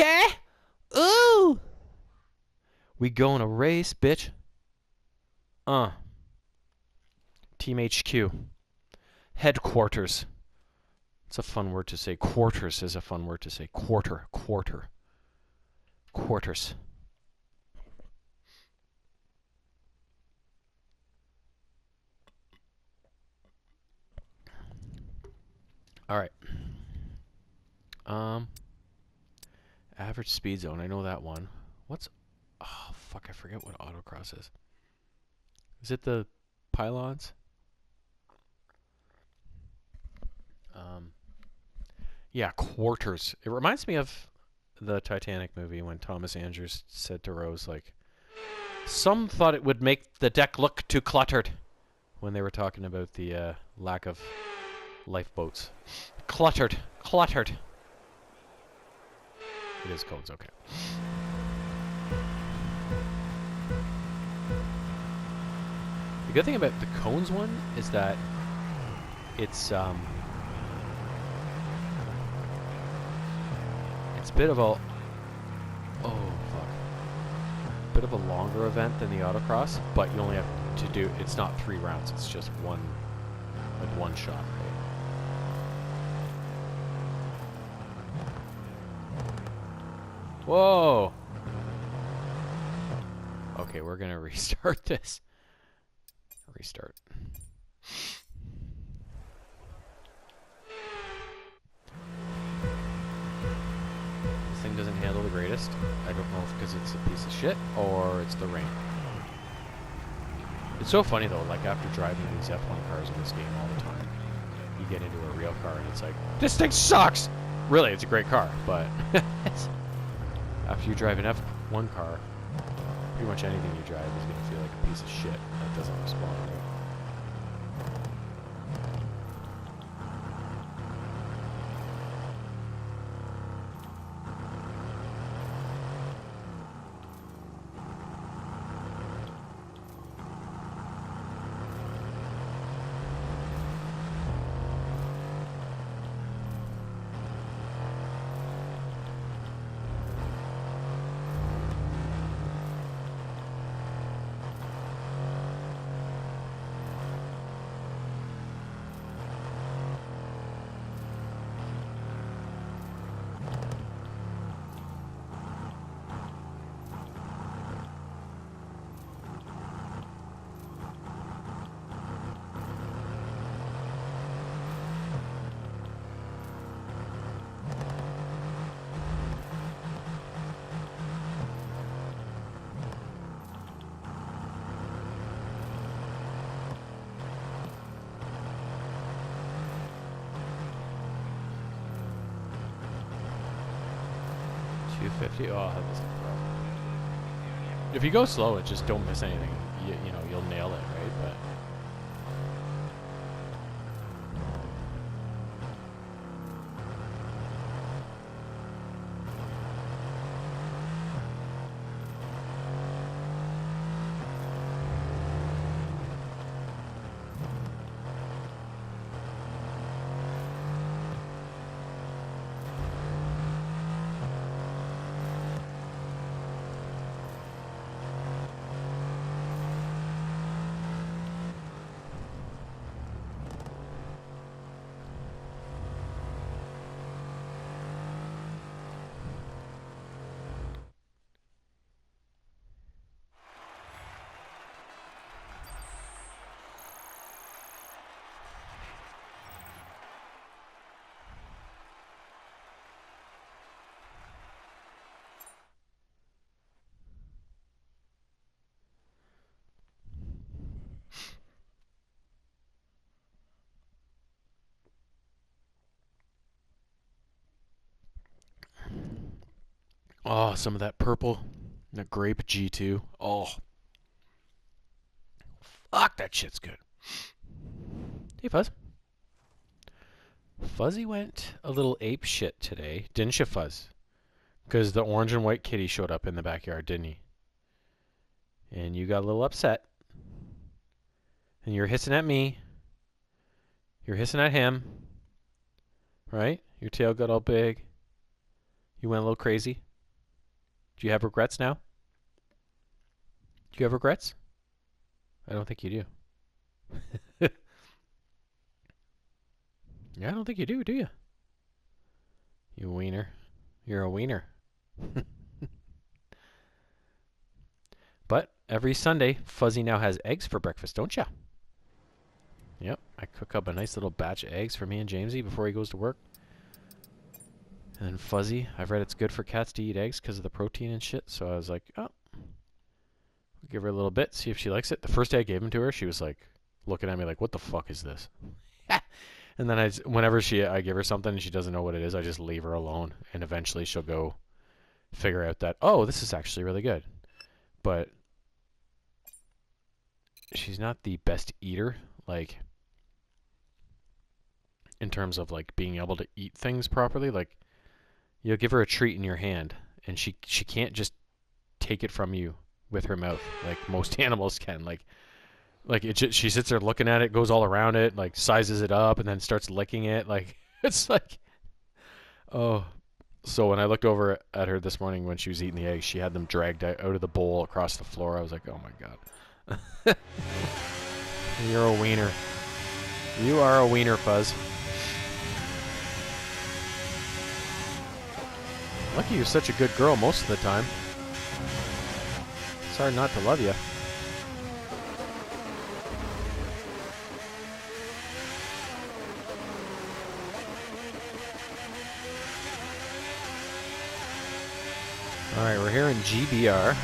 Okay. Ooh. We going to race, bitch. Team HQ. Headquarters. It's a fun word to say. Quarters is a fun word to say. Quarters. All right. Average speed zone. I know that one. What's... Oh, fuck. I forget what autocross is. Is it the pylons? Yeah, quarters. It reminds me of the Titanic movie when Thomas Andrews said to Rose, like, some thought it would make the deck look too cluttered when they were talking about the lack of lifeboats. Cluttered. It is codes, okay. The good thing about the cones one is that it's a bit of a bit of a longer event than the autocross, but you only have to do, it's not 3 rounds, it's just one shot, right? Whoa! Okay, we're gonna restart this. Restart. This thing doesn't handle the greatest. I don't know if because it's a piece of shit or it's the rain. It's so funny though, like after driving these F1 cars in this game all the time, you get into a real car and it's like, this thing sucks! Really, it's a great car, but after you drive an F1 car, pretty much anything you drive is going to feel like a piece of shit that doesn't respond right. Oh, that doesn't work. If you go slow, it just don't miss anything. You know, you'll nail it, right? But oh, some of that purple, the grape G2. Oh, fuck, that shit's good. Hey, Fuzz. Fuzzy went a little ape shit today, didn't you, Fuzz? Because the orange and white kitty showed up in the backyard, didn't he? And you got a little upset. And you're hissing at me. You're hissing at him. Right? Your tail got all big. You went a little crazy. Do you have regrets now? Do you have regrets? I don't think you do. Yeah, I don't think you do you? You wiener. You're a wiener. But every Sunday, Fuzzy now has eggs for breakfast, don't ya? Yep, I cook up a nice little batch of eggs for me and Jamesy before he goes to work. And then Fuzzy, I've read it's good for cats to eat eggs because of the protein and shit, so I was like, oh, give her a little bit, see if she likes it. The first day I gave them to her, she was like, looking at me like, what the fuck is this? And then whenever I give her something and she doesn't know what it is, I just leave her alone, and eventually she'll go figure out that, oh, this is actually really good. But she's not the best eater, like, in terms of like being able to eat things properly. Like, you'll give her a treat in your hand, and she can't just take it from you with her mouth like most animals can. Like she sits there looking at it, goes all around it, like sizes it up, and then starts licking it. Like, it's like, oh. So when I looked over at her this morning when she was eating the eggs, she had them dragged out of the bowl across the floor. I was like, oh my god. You're a wiener. You are a wiener, Fuzz. Lucky you're such a good girl most of the time. It's hard not to love you. Alright, we're here in GBR.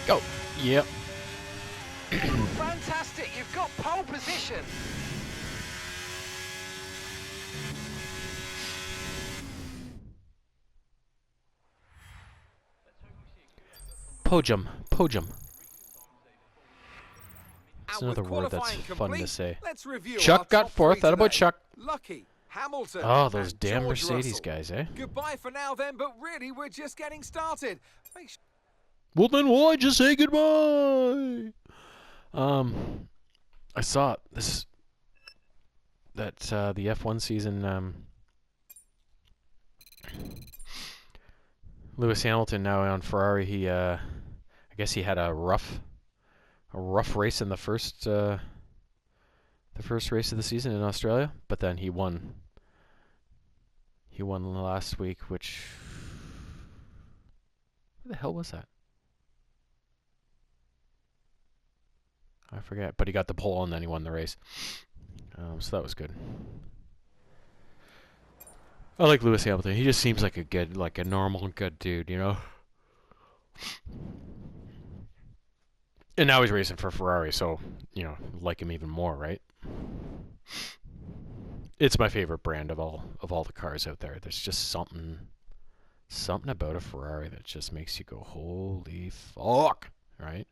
Go. Yep. Fantastic, you've got pole position. Podium. Podium. That's And another with word that's qualifying fun complete, to say. let's review our Chuck got top fourth. three That about today. Chuck. Lucky, Hamilton, Oh, those and damn George Mercedes Russell. guys, eh? Goodbye for now then, but really we're just getting started. Make sure Well, then why just say goodbye? I saw this that the F1 season. Lewis Hamilton now on Ferrari. He, I guess he had a rough race in the first race of the season in Australia, but then he won. He won last week, which, who the hell was that? I forget, but he got the pole and then he won the race. So that was good. I like Lewis Hamilton. He just seems like a normal, good dude, you know? And now he's racing for Ferrari, so, you know, like him even more, right? It's my favorite brand of all the cars out there. There's just something about a Ferrari that just makes you go, holy fuck, right?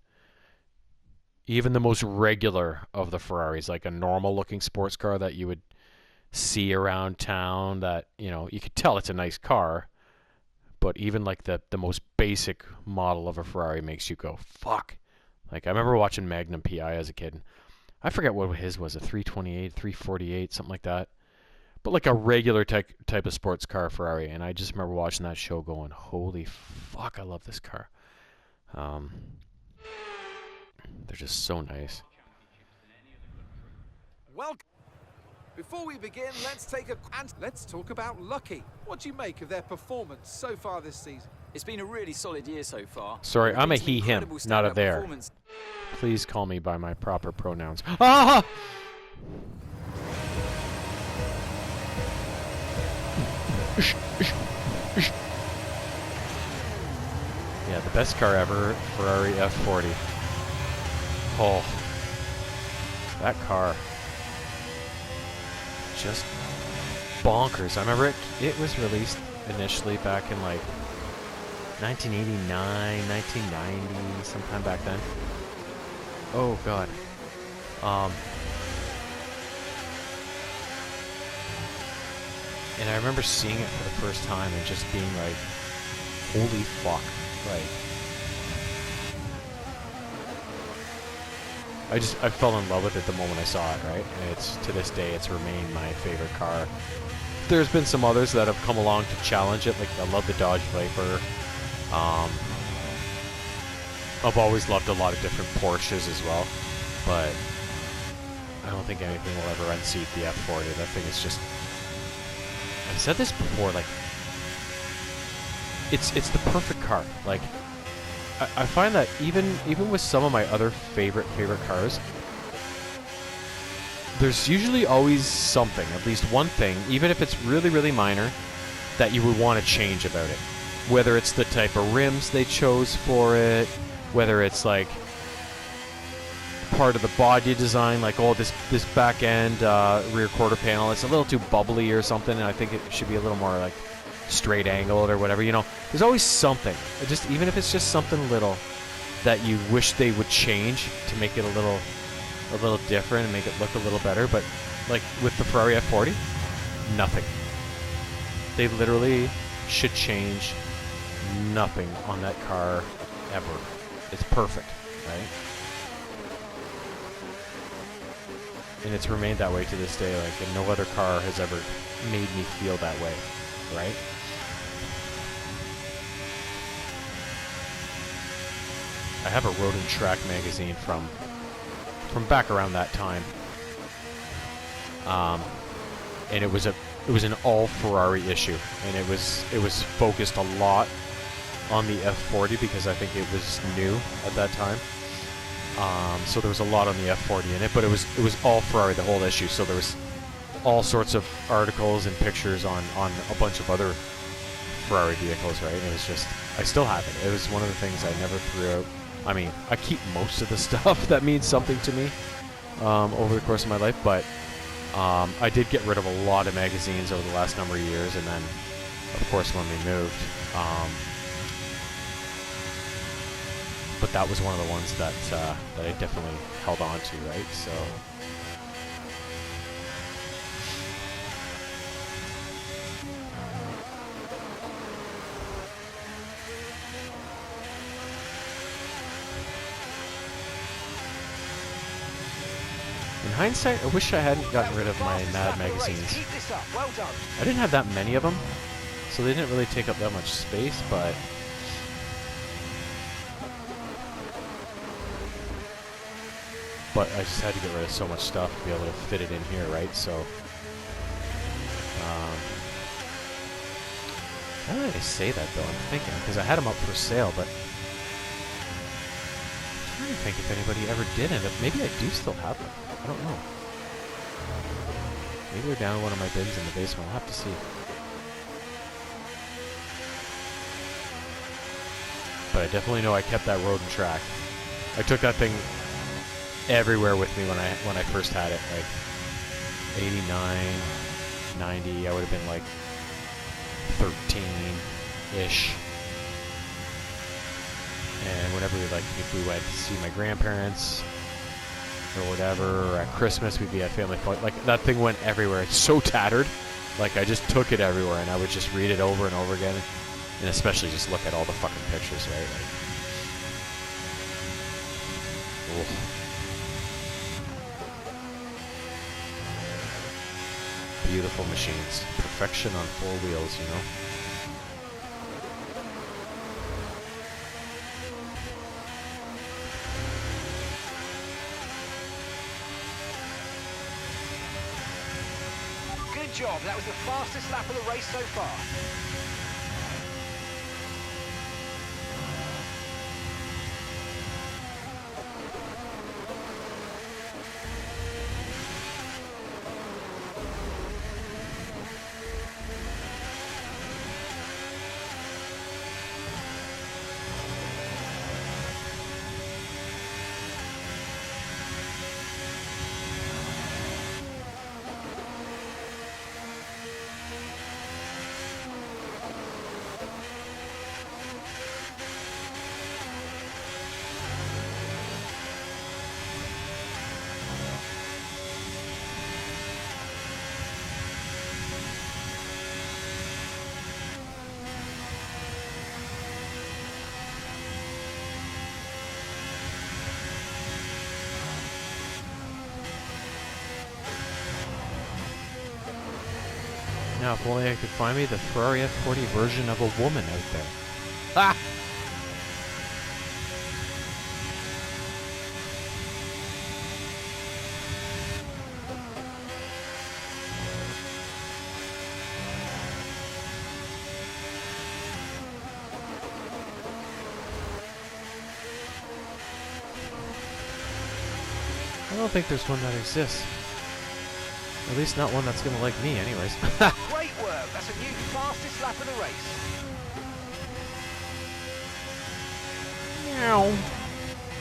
Even the most regular of the Ferraris, like a normal looking sports car that you would see around town, that, you know, you could tell it's a nice car, but even like the most basic model of a Ferrari makes you go, fuck. Like, I remember watching Magnum PI as a kid. I forget what his was, a 328, 348, something like that. But like a regular type of sports car Ferrari, and I just remember watching that show going, holy fuck, I love this car. They're just so nice. welcome. Before we begin, let's talk about Lucky. What do you make of their performance so far this season? It's been a really solid year so far. Sorry, I'm a It's been he, him, incredible not a standout there. performance. Please call me by my proper pronouns. Ah! Yeah, the best car ever, Ferrari F40. Oh, that car. Just bonkers. I remember it was released initially back in like 1989, 1990, sometime back then. Oh god. And I remember seeing it for the first time and just being like, holy fuck. Like, I fell in love with it the moment I saw it, right? And it's, to this day, it's remained my favorite car. There's been some others that have come along to challenge it, like I love the Dodge Viper. I've always loved a lot of different Porsches as well, but I don't think anything will ever unseat the F40. That thing is just, I've said this before, like, it's the perfect car. Like, I find that even with some of my other favorite cars, there's usually always something, at least one thing, even if it's really, really minor, that you would want to change about it. Whether it's the type of rims they chose for it, whether it's like part of the body design, like, oh, this back end rear quarter panel, it's a little too bubbly or something, and I think it should be a little more like straight angled or whatever, you know. There's always something, just even if it's just something little that you wish they would change to make it a little different and make it look a little better. But like with the Ferrari F40, nothing. They literally should change nothing on that car ever. It's perfect, right? And it's remained that way to this day. Like, and no other car has ever made me feel that way, right? I have a Road and Track magazine from back around that time, and it was an all Ferrari issue, and it was focused a lot on the F40 because I think it was new at that time. So there was a lot on the F40 in it, but it was all Ferrari, the whole issue. So there was all sorts of articles and pictures on a bunch of other Ferrari vehicles, right? And it was just, I still have it. It was one of the things I never threw out. I mean, I keep most of the stuff that means something to me over the course of my life, but I did get rid of a lot of magazines over the last number of years, and then, of course, when we moved. But that was one of the ones that I definitely held on to, right? So. In hindsight, I wish I hadn't gotten rid of my Mad magazines. Keep this up. Well done. I didn't have that many of them, so they didn't really take up that much space, but I just had to get rid of so much stuff to be able to fit it in here, right? So, how did I say that, though? I'm thinking, because I had them up for sale, but I'm trying to think if anybody ever did end up. Maybe I do still have them. I don't know. Maybe they're down in one of my bins in the basement. I'll have to see. But I definitely know I kept that Road and Track. I took that thing everywhere with me when I first had it, like 89, 90. I would have been like 13-ish. And whenever if we went to see my grandparents or whatever, or at Christmas we'd be at family fun. Like, that thing went everywhere. It's so tattered. Like, I just took it everywhere, and I would just read it over and over again, and especially just look at all the fucking pictures, right? Like, beautiful machines. Perfection on four wheels, you know? Good job. That was the fastest lap of the race so far. Now, if only I could find me the Ferrari F40 version of a woman out there. Ah! I don't think there's one that exists. At least not one that's gonna like me, anyways. Great work. That's a new fastest lap of the race. Meow.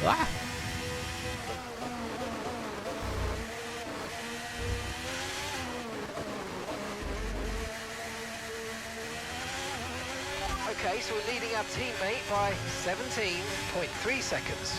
Ah. Okay, so we're leading our teammate by 17.3 seconds.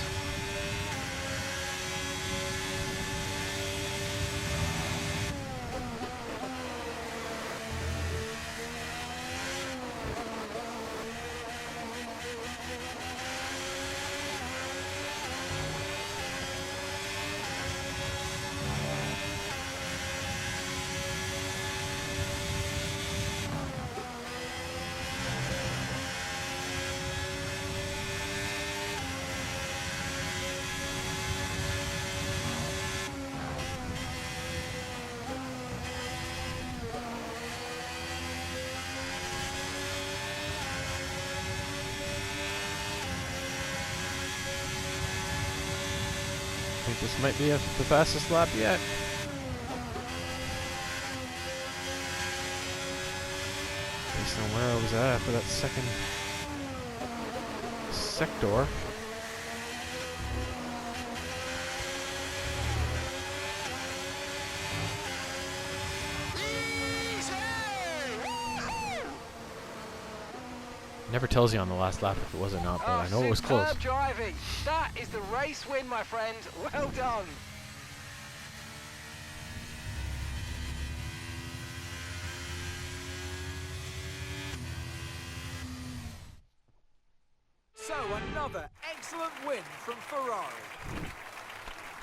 I think this might be the fastest lap yet. Based on where I was at for that second sector. Never tells you on the last lap if it was or not, but I know it was close. Superb driving. That is the race win, my friend. Well done. So another excellent win from Ferrari.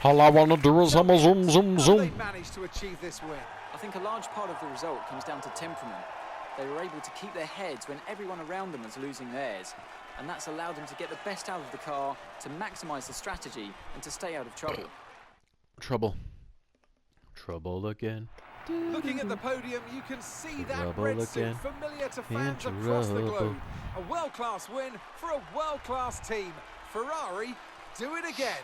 All I wanna do is hum a zoom zoom How they zoom. managed to achieve this win? I think a large part of the result comes down to temperament. They were able to keep their heads when everyone around them was losing theirs, and that's allowed them to get the best out of the car, to maximise the strategy, and to stay out of trouble. Trouble. Trouble again. Looking at the podium, you can see that Trouble red suit again. familiar to In fans across the trouble. globe. A world-class win for a world-class team. Ferrari, do it again.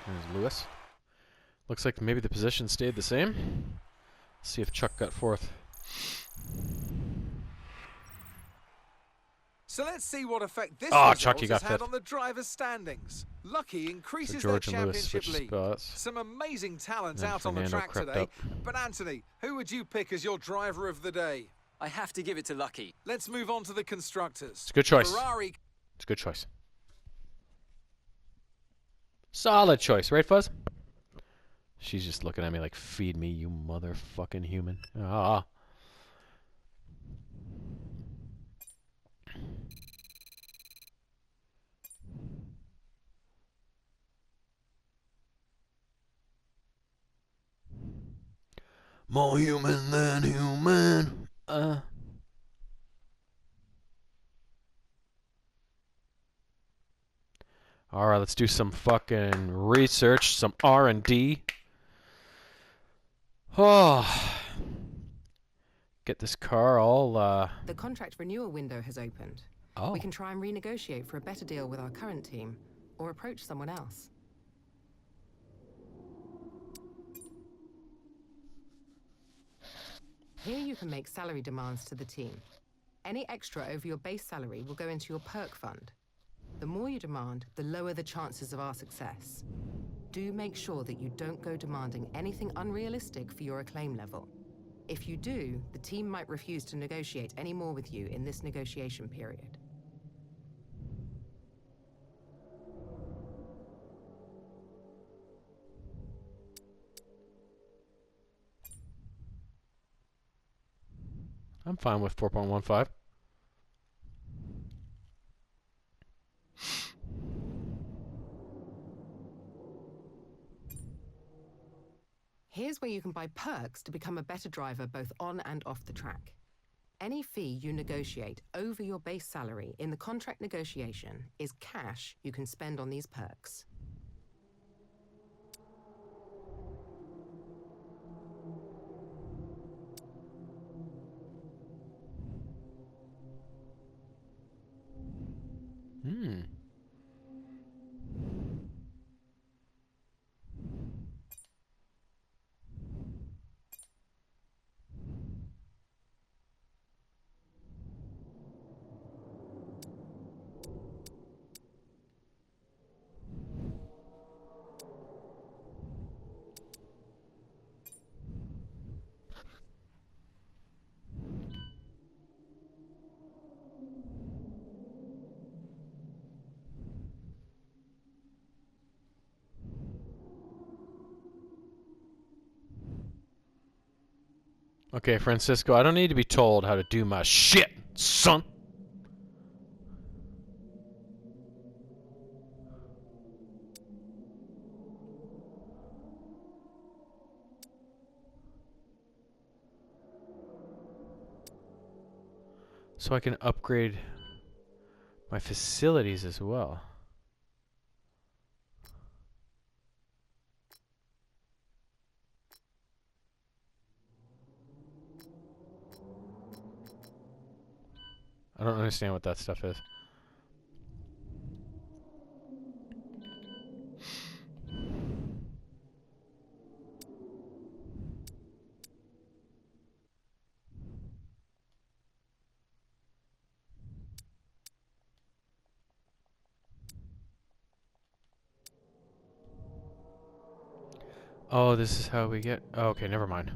There's Lewis. Looks like maybe the position stayed the same. Let's see if Chuck got fourth. So let's see what effect this Oh, result Chuck, you has got had fifth. on the drivers' standings. Lucky increases So their George and Lewis championship switched lead. spots. Some amazing talents And out on the Fernando track crept today. up. But Anthony, who would you pick as your driver of the day? I have to give it to Lucky. Let's move on to the constructors. It's a good choice. Ferrari. It's a good choice. Solid choice, right, Fuzz? She's just looking at me like, feed me, you motherfucking human. Ah. More human than human. Alright, let's do some fucking research, some R&D. Oh. Get this car all, The contract renewal window has opened. Oh. We can try and renegotiate for a better deal with our current team, or approach someone else. Here you can make salary demands to the team. Any extra over your base salary will go into your perk fund. The more you demand, the lower the chances of our success. Do make sure that you don't go demanding anything unrealistic for your acclaim level. If you do, the team might refuse to negotiate any more with you in this negotiation period. I'm fine with 4.15. Here's where you can buy perks to become a better driver both on and off the track. Any fee you negotiate over your base salary in the contract negotiation is cash you can spend on these perks. Okay, Francisco, I don't need to be told how to do my shit, son. So I can upgrade my facilities as well. I don't understand what that stuff is. Oh, this is how we get... Oh, okay, never mind.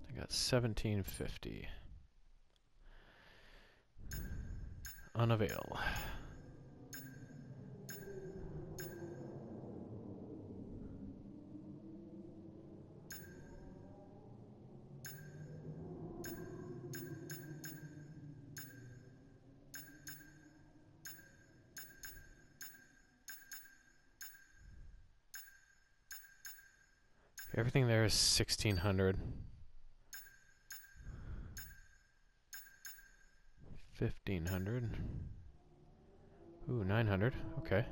I got 1750. Unavail. Everything there is 1600. 1500. Ooh, 900. Okay.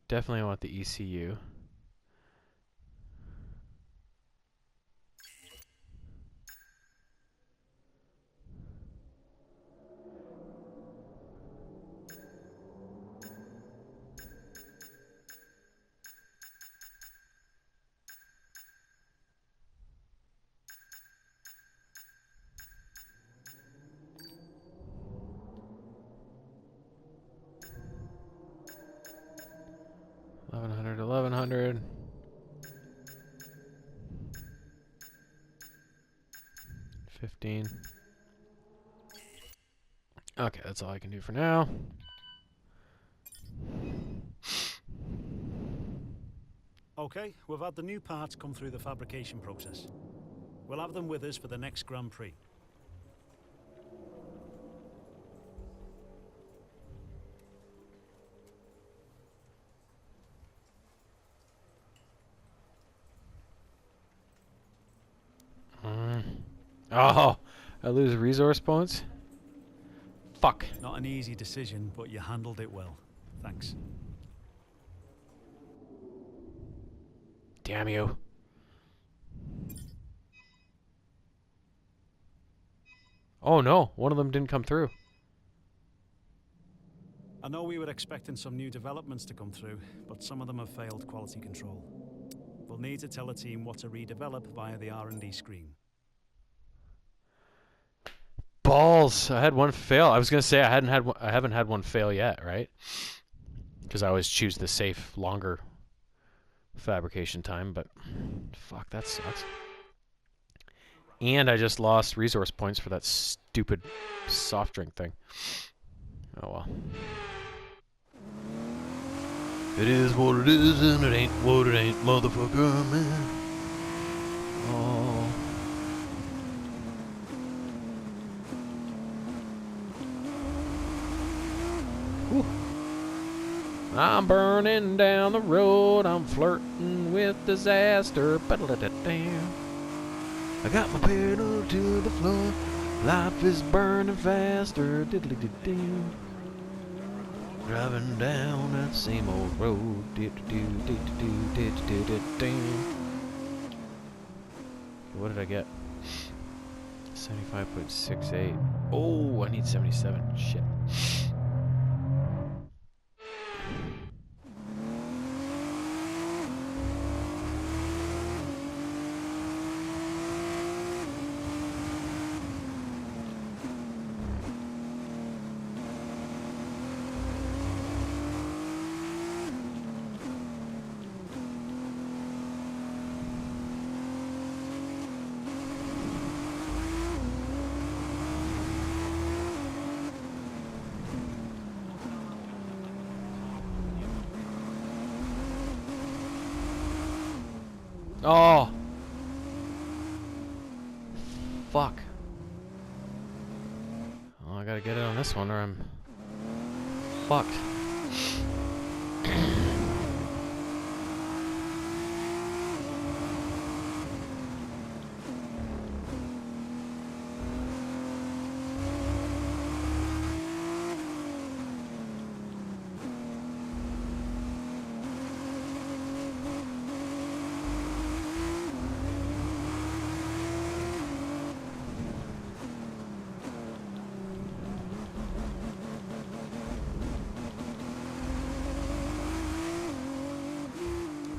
Definitely want the ECU. $1,100. 15. Okay, that's all I can do for now. Okay, we've had the new parts come through the fabrication process. We'll have them with us for the next Grand Prix. Oh, I lose resource points? Fuck. Not an easy decision, but you handled it well. Thanks. Damn you. Oh no, one of them didn't come through. I know we were expecting some new developments to come through, but some of them have failed quality control. We'll need to tell the team what to redevelop via the R&D screen. Balls! I had one fail. I was gonna say I haven't had one fail yet, right? Because I always choose the safe, longer fabrication time. But fuck, that sucks. And I just lost resource points for that stupid soft drink thing. Oh well. It is what it is, and it ain't what it ain't, motherfucker, man. Oh. Whew. I'm burning down the road, I'm flirting with disaster. I got my pedal to the floor, life is burning faster. Diddly-dee-dee. Driving down that same old road. What did I get? 75.68. Oh, I need 77. Shit. Oh. Fuck. Oh, I gotta get it on this one or I'm fucked.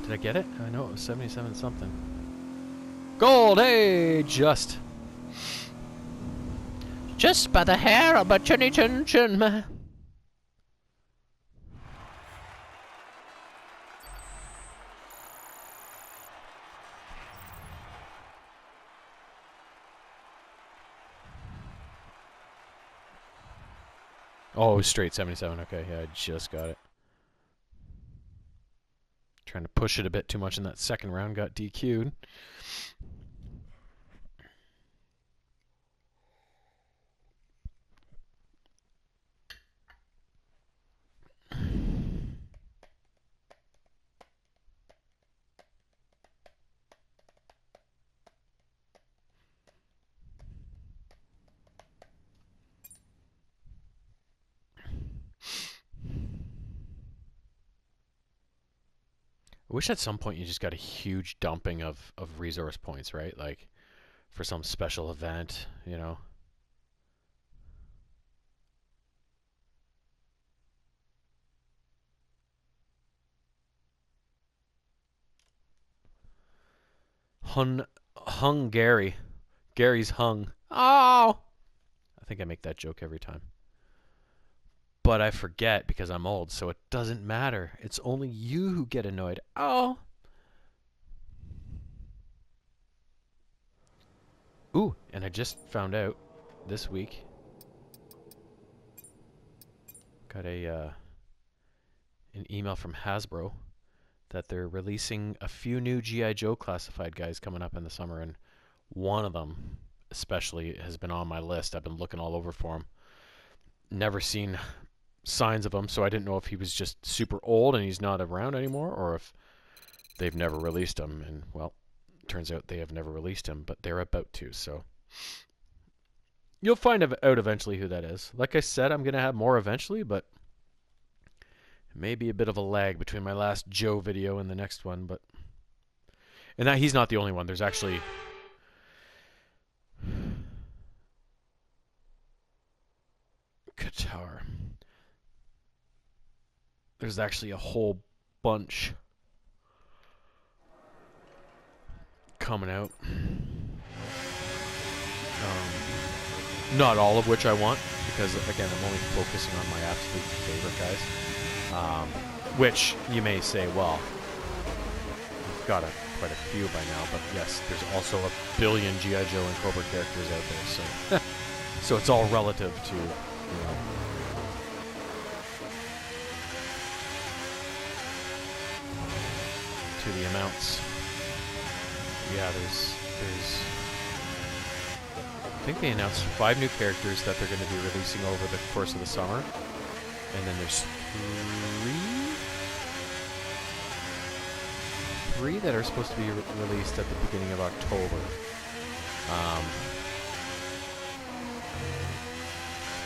Did I get it? I know it was 77 something. Gold, hey, just by the hair of my chinny chin chin, man. Oh, straight 77. Okay, yeah, I just got it. Trying to push it a bit too much in that second round, got DQ'd. I wish at some point you just got a huge dumping of resource points, right? Like, for some special event, you know? Hung Gary. Gary's hung. Oh! I think I make that joke every time. But I forget because I'm old, so it doesn't matter. It's only you who get annoyed. Oh! Ooh, and I just found out this week. Got an email from Hasbro that they're releasing a few new G.I. Joe classified guys coming up in the summer, and one of them especially has been on my list. I've been looking all over for him. Never seen signs of him, so I didn't know if he was just super old and he's not around anymore, or if they've never released him. And, well, turns out they have never released him, but they're about to, so you'll find out eventually who that is. Like I said, I'm going to have more eventually, but it may be a bit of a lag between my last Joe video and the next one. But and that he's not the only one. There's actually Qatar. There's actually a whole bunch coming out. Not all of which I want, because again, I'm only focusing on my absolute favorite guys. Which you may say, well, I've got quite a few by now, but yes, there's also a billion G.I. Joe and Cobra characters out there, so so it's all relative to, you know. To the amounts. Yeah, there's I think they announced 5 new characters that they're going to be releasing over the course of the summer. And then there's 3 that are supposed to be released at the beginning of October.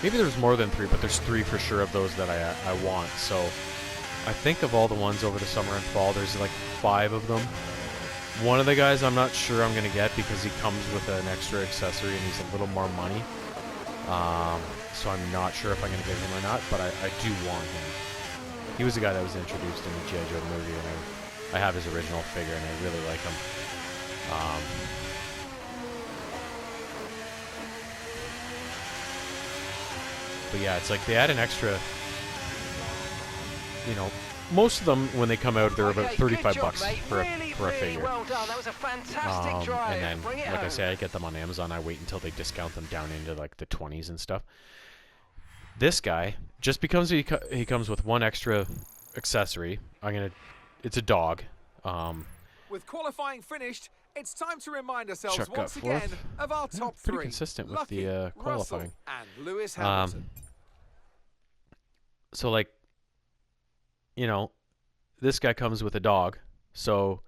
Maybe there's more than 3, but there's 3 for sure of those that I want. So I think of all the ones over the summer and fall, there's like 5 of them. One of the guys I'm not sure I'm going to get because he comes with an extra accessory and he's a little more money. So I'm not sure if I'm going to get him or not, but I do want him. He was the guy that was introduced in the G.I. Joe movie, and I have his original figure, and I really like him. But yeah, it's like they add an extra, you know, most of them, when they come out, they're about 35 bucks for a figure. Well done. That was a fantastic drive. And then, Bring it like I home. say, I get them on Amazon. I wait until they discount them down into like the 20s and stuff. This guy, just because he comes with one extra accessory, it's a dog. With qualifying finished, it's time to remind ourselves Chuck got once again fourth. of our top Pretty 3. consistent with Lucky, the qualifying. Russell, and Lewis Hamilton. So, like, you know, this guy comes with a dog, so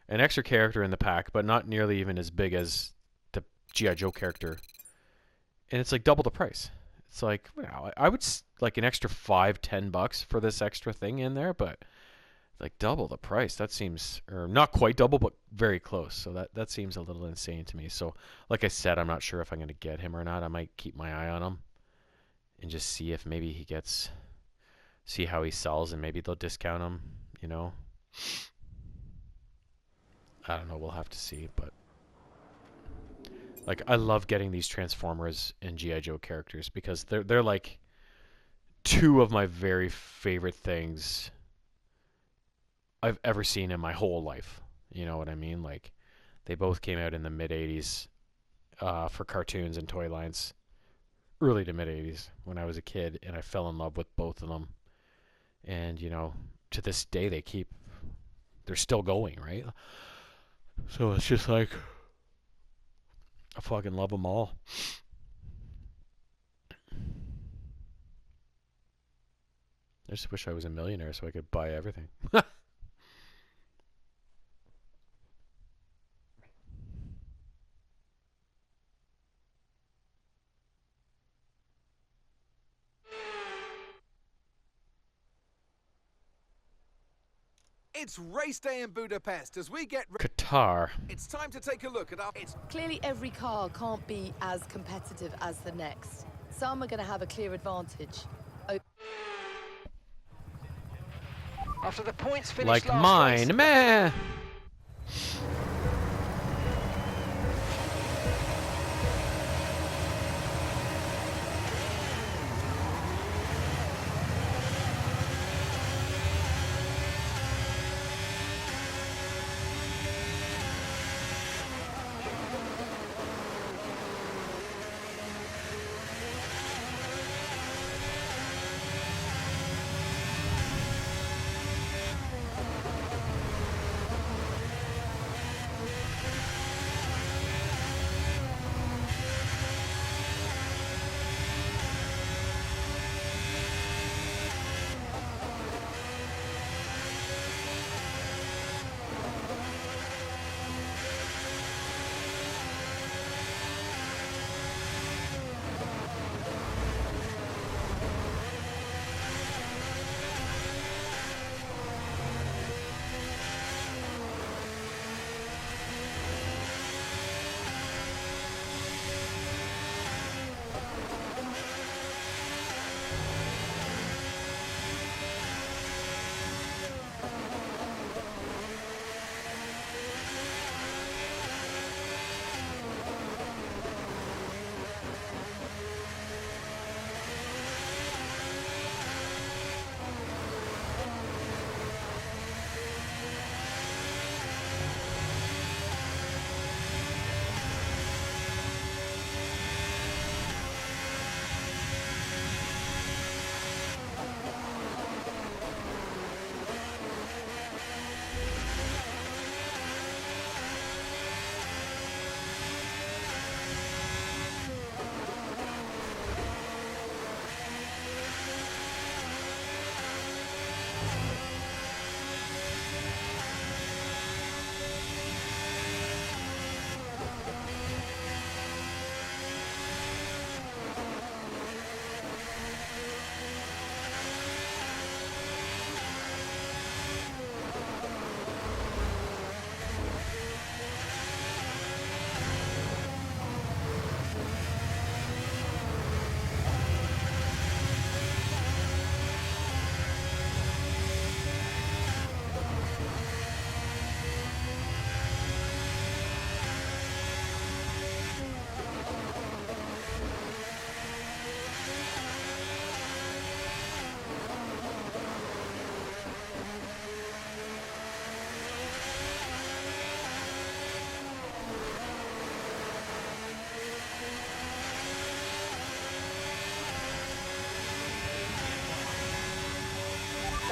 an extra character in the pack, but not nearly even as big as the G.I. Joe character. And it's like double the price. It's like, wow, I would like an extra $5-10 bucks for this extra thing in there, but like double the price. That seems, or not quite double, but very close. So that seems a little insane to me. So, like I said, I'm not sure if I'm going to get him or not. I might keep my eye on him and just see if maybe he gets, see how he sells, and maybe they'll discount him, you know. I don't know. We'll have to see, but like, I love getting these Transformers and G.I. Joe characters because they're like 2 of my very favorite things I've ever seen in my whole life. You know what I mean? Like, they both came out in the mid-'80s for cartoons and toy lines. Early to mid-'80s when I was a kid, and I fell in love with both of them. And, you know, to this day they're still going, right? So it's just like, I fucking love them all. I just wish I was a millionaire so I could buy everything. It's race day in Budapest as we get... Qatar. It's time to take a look at our... Clearly, every car can't be as competitive as the next. Some are going to have a clear advantage. After the points finished Like last mine, race, meh.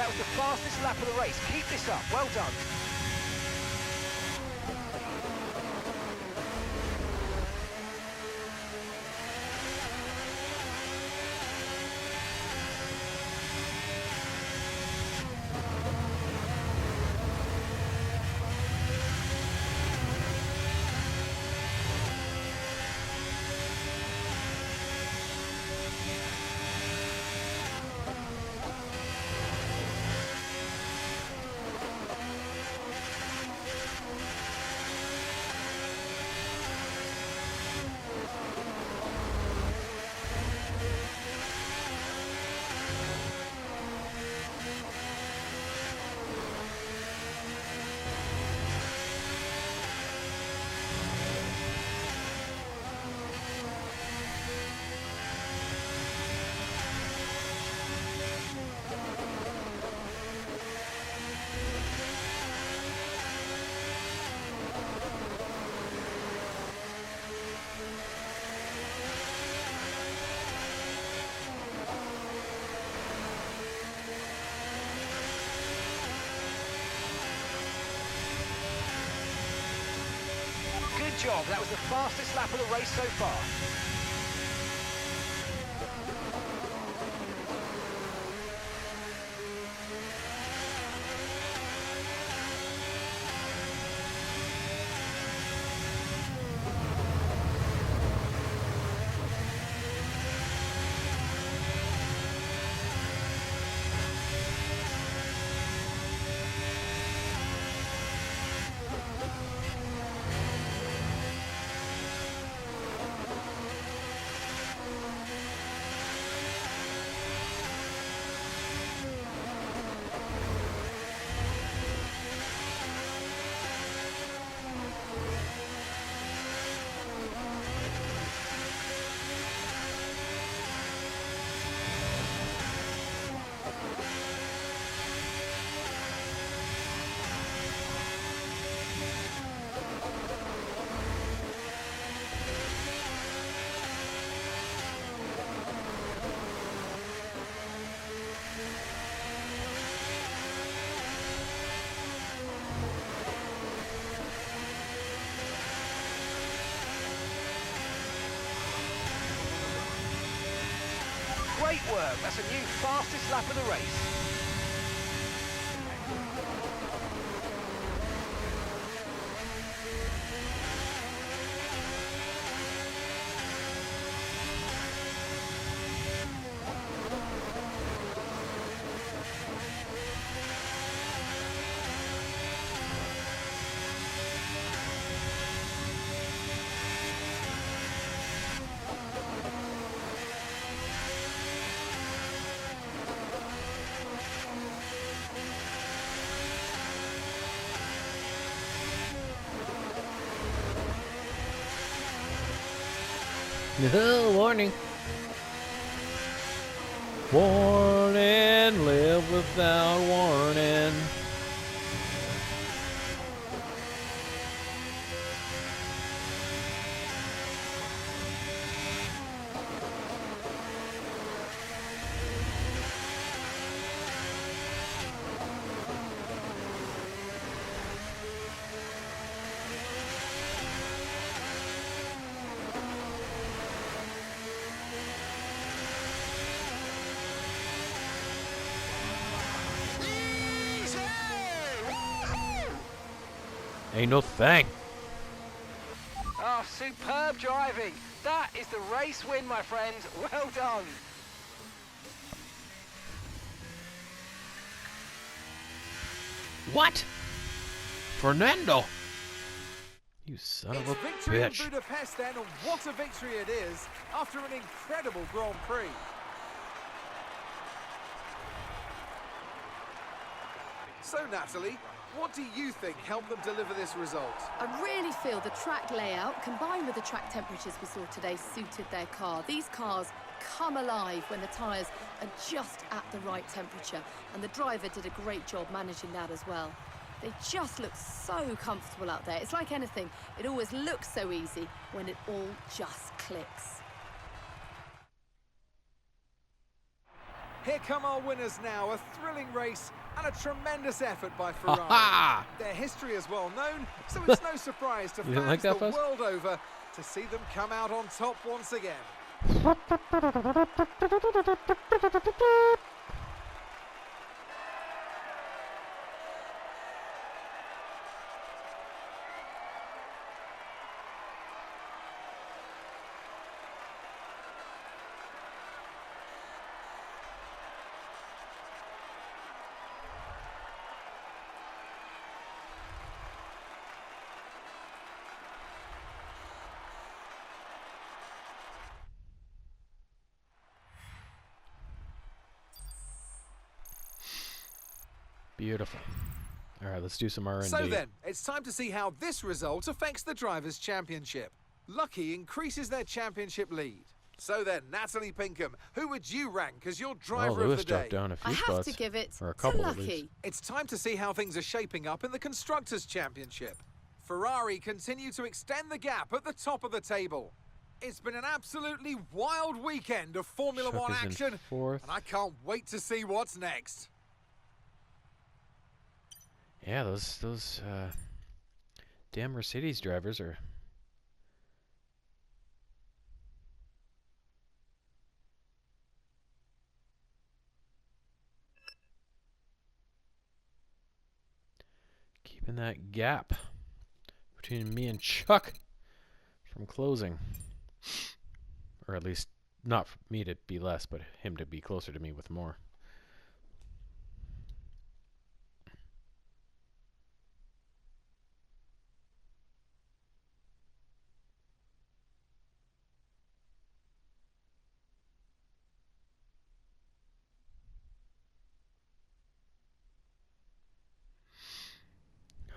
That was the fastest lap of the race. Keep this up. Well done. Good job. That was the fastest lap of the race so far. Great work. That's a new fastest lap of the race. Warning. Warning, live without warning. Ain't no thing. Oh, superb driving. That is the race win, my friend. Well done. What? Fernando? You son It's of a victory in bitch. Budapest then, and what a victory it is after an incredible Grand Prix. So, Natalie, what do you think helped them deliver this result? I really feel the track layout, combined with the track temperatures we saw today, suited their car. These cars come alive when the tyres are just at the right temperature, and the driver did a great job managing that as well. They just look so comfortable out there. It's like anything, it always looks so easy when it all just clicks. Here come our winners now. A thrilling race and a tremendous effort by Ferrari. Ha-ha! Their history is well known, so it's no surprise to You didn't fans like that, the Buzz? world over to see them come out on top once again. Beautiful. All right, let's do some R&D. So then, it's time to see how this result affects the Drivers' Championship. Lucky increases their championship lead. So then, Natalie Pinkham, who would you rank as your driver Lewis of the day? dropped down a few I spots. have to give it or a to couple at least. Lucky. It's time to see how things are shaping up in the Constructors' Championship. Ferrari continue to extend the gap at the top of the table. It's been an absolutely wild weekend of Formula Chuck One is in action, fourth. and I can't wait to see what's next. Yeah, those damn Mercedes drivers are. Keeping that gap between me and Chuck from closing. Or at least not for me to be less, but him to be closer to me with more.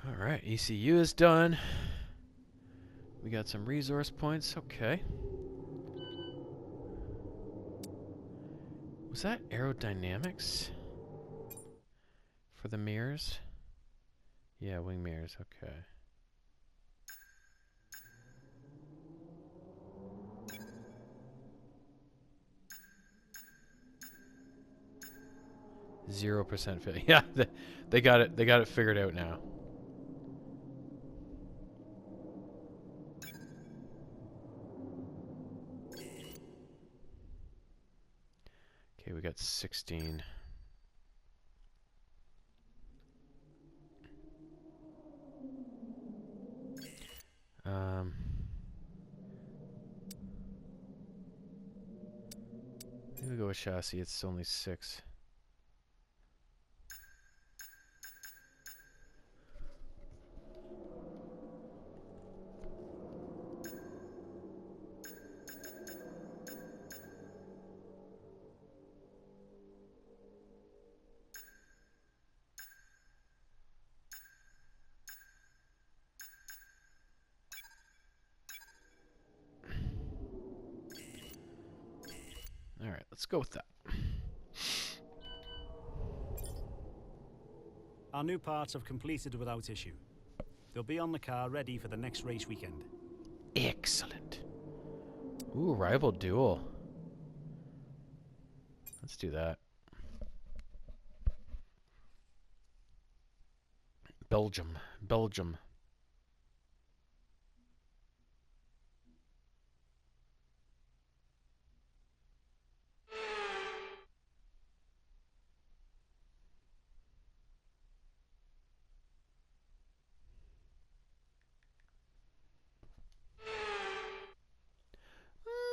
All right, ECU is done. We got some resource points. Okay. Was that aerodynamics for the mirrors? Yeah, wing mirrors. Okay. %. Yeah, they got it. They got it figured out now. Okay, we got 16. Maybe we go with chassis. It's only 6. All right, let's go with that. Our new parts have completed without issue. They'll be on the car ready for the next race weekend. Excellent. Ooh, rival duel. Let's do that. Belgium.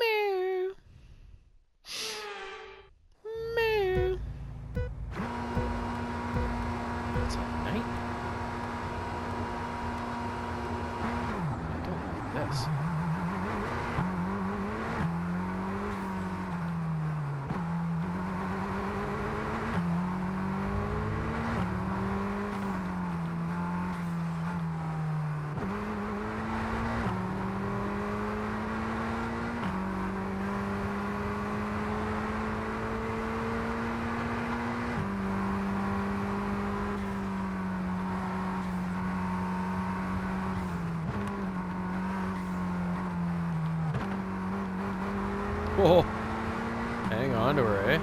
Meow. Meow. It's at night. I don't like this. Whoa. Hang on to her, eh?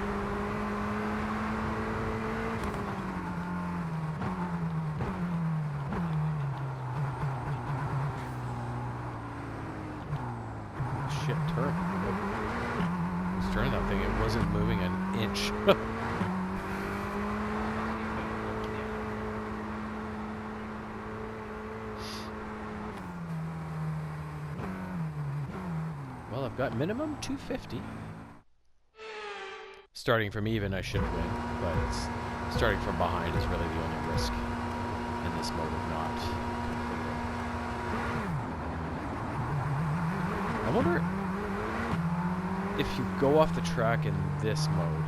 turn. I was turning that thing, it wasn't moving an inch. Well, I've got minimum 250. Starting from even, I should win, but it's starting from behind is really the only risk in this mode of not completing. I wonder if you go off the track in this mode,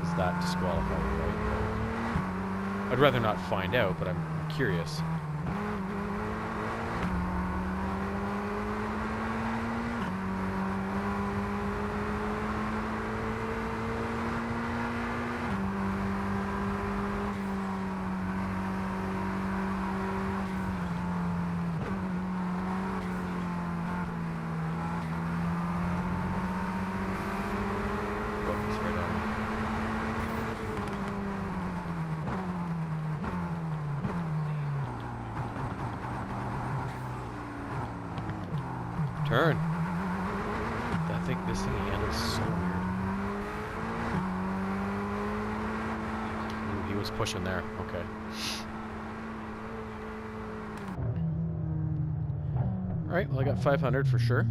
does that disqualify you, right? I'd rather not find out, but I'm curious. Turn. I think this thing handles so weird. Ooh, he was pushing there. Okay. Alright, well I got 500 for sure.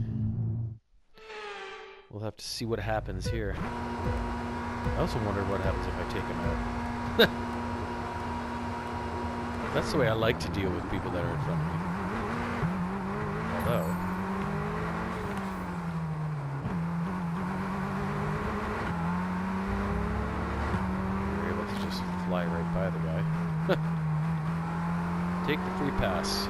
We'll have to see what happens here. I also wonder what happens if I take him out. That's the way I like to deal with people that are in front of me. Although... fly right by the guy. Take the free pass.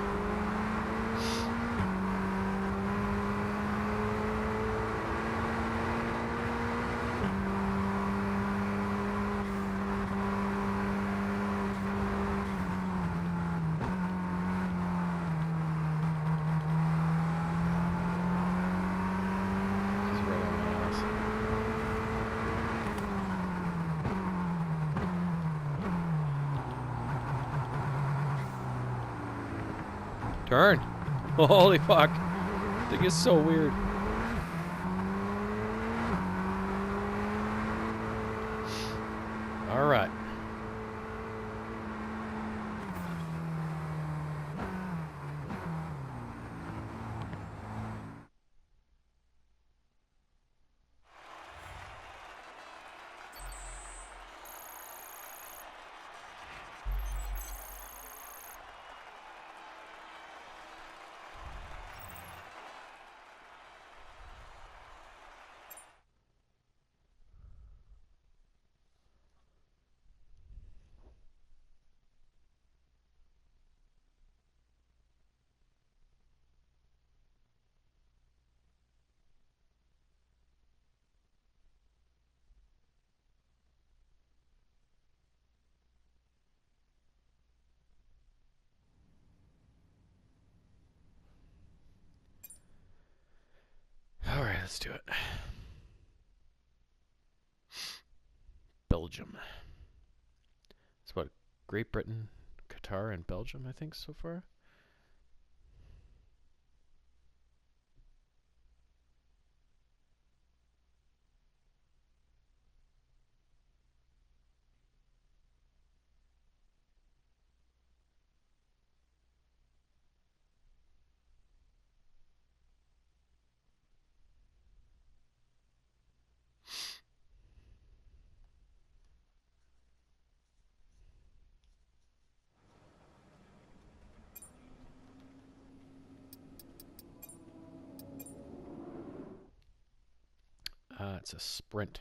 He's right on my ass. Turn! Holy fuck! This thing is so weird. Alright. Alright, let's do it. Belgium. It's what, Great Britain, Qatar, and Belgium, I think, so far? It's a sprint.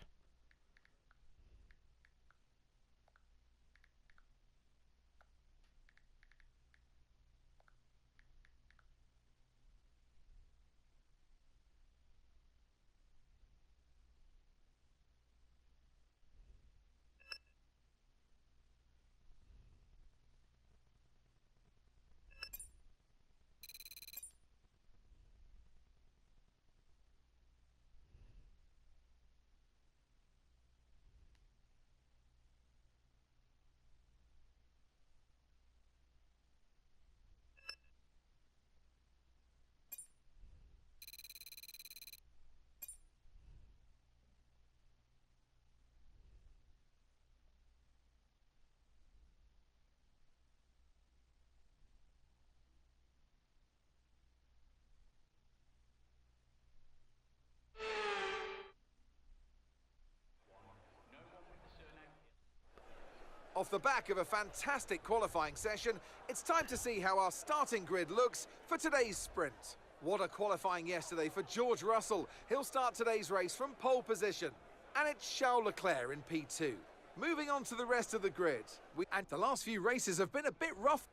Off the back of a fantastic qualifying session, it's time to see how our starting grid looks for today's sprint. What a qualifying yesterday for George Russell. He'll start today's race from pole position. And it's Charles Leclerc in P2. Moving on to the rest of the grid. And the last few races have been a bit rough.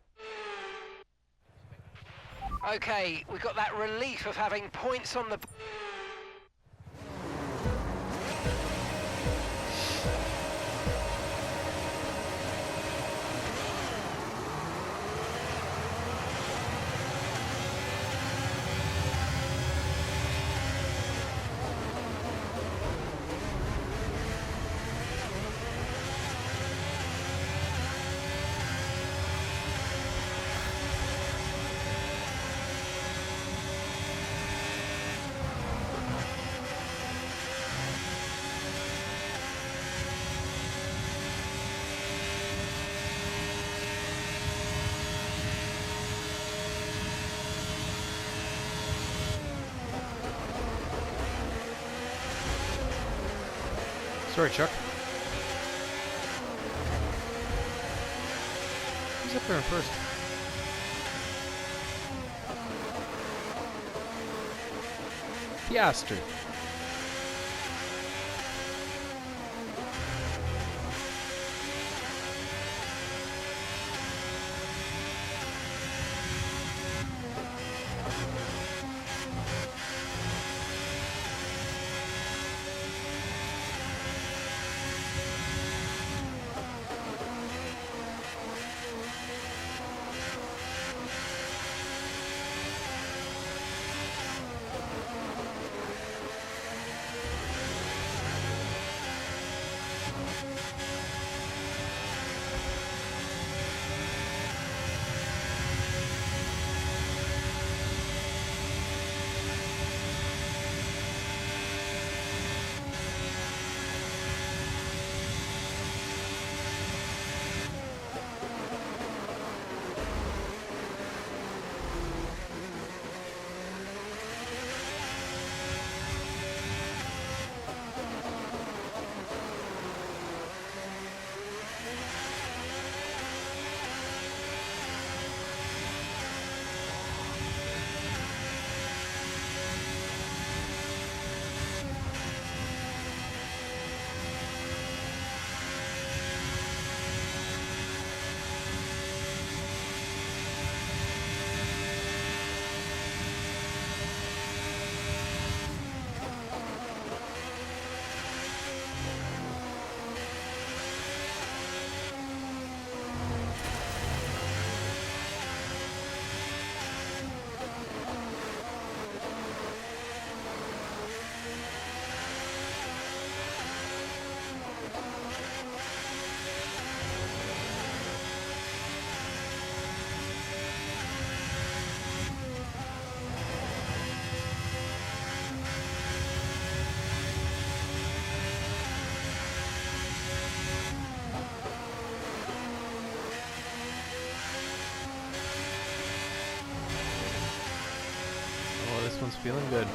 Okay, we've got that relief of having points on the... Sorry, Chuck. Who's up there in first? Piastri. This one's feeling good.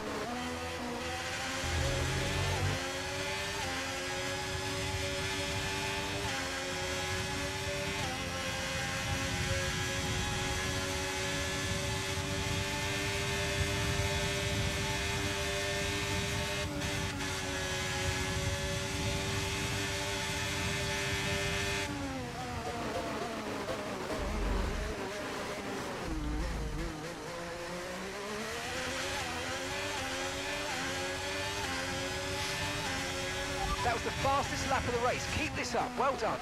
That was the fastest lap of the race. Keep this up. Well done.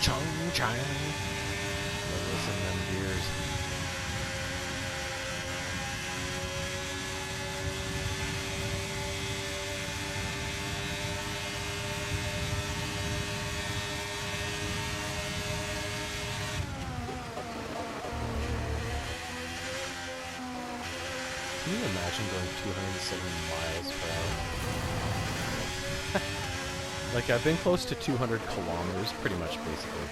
Chung chang. Listen to them gears. Can you imagine going 270 miles per hour? Like, I've been close to 200 kilometers, pretty much, basically.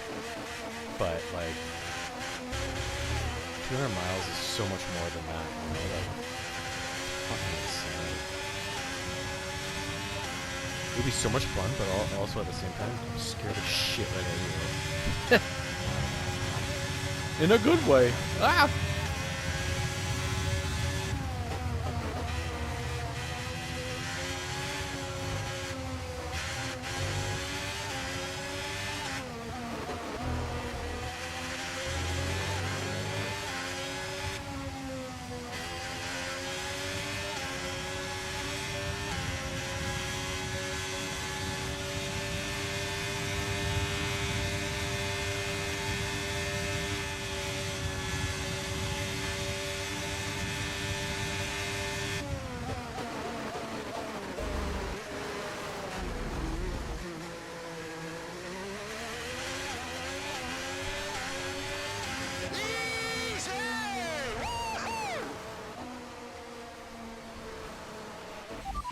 But, like, 200 miles is so much more than that. You know, like, fucking insane. It would be so much fun, but also at the same time, I'm scared of shit right now. In a good way. Ah!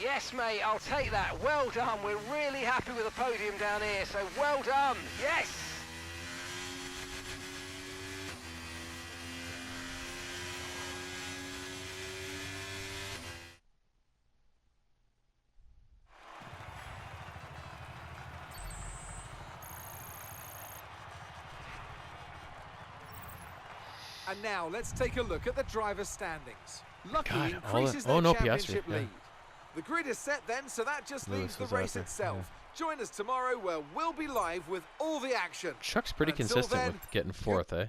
Yes, mate, I'll take that. Well done. We're really happy with the podium down here, so well done. Yes! And now let's take a look at the driver's standings. Lucky God, increases oh, their no, championship Piastri, yeah. lead. The grid is set then, so that just Lewis leaves the was out race there, itself. Join us tomorrow where we'll be live with all the action. Chuck's pretty Until consistent then, with getting fourth, eh?